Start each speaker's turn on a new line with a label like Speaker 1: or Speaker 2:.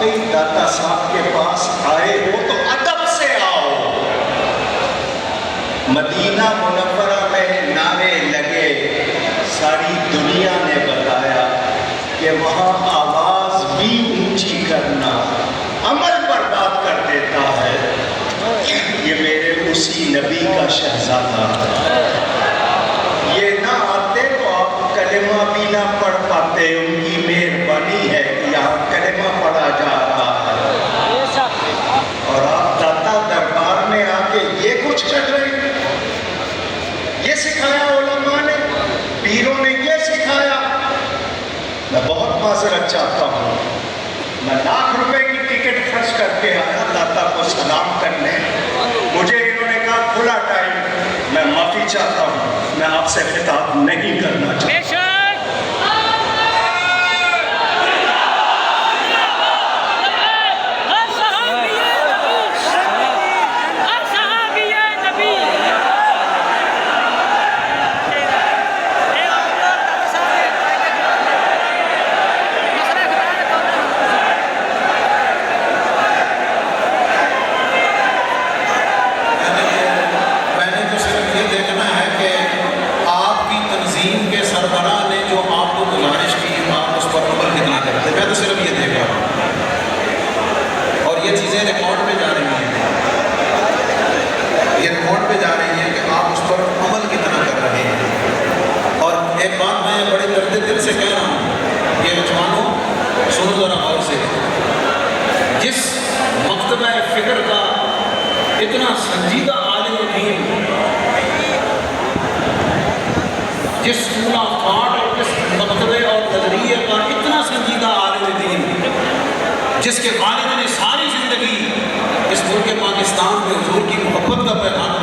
Speaker 1: واقعی داتا صاحب کے پاس آئے ہو تو ادب سے آؤ۔ مدینہ منورہ میں نعرے لگے، ساری دنیا نے بتایا کہ وہاں آواز بھی اونچی کرنا عمل برباد کر دیتا ہے۔ یہ میرے اسی نبی کا شہزادہ، یہ نہ آتے تو آپ کلمہ بھی نہ پڑھ پاتے، ان کی مہربانی ہے کہ یہاں کلمہ پڑھا جا رہا ہے، اور آپ داتا دربار میں آ کے یہ کچھ کر رہے ہیں۔ یہ سکھایا علماء نے، پیروں نے یہ سکھایا۔ میں بہت معذرت چاہتا ہوں، میں لاکھ روپے کی ٹکٹ خرچ کر کے آیا داتا کو سلام کرنے، مجھے انہوں نے کہا کھلا ٹائم، میں معافی چاہتا ہوں، میں آپ سے خطاب نہیں کرنا چاہتا۔
Speaker 2: اتنا سنجیدہ عالم دین، جس سکول آف تھاٹ اور جس مکتبے اور نظریے کا اتنا سنجیدہ عالم دین، جس کے والد نے ساری زندگی اس ملک پاکستان میں حضور کی محبت کا پیغام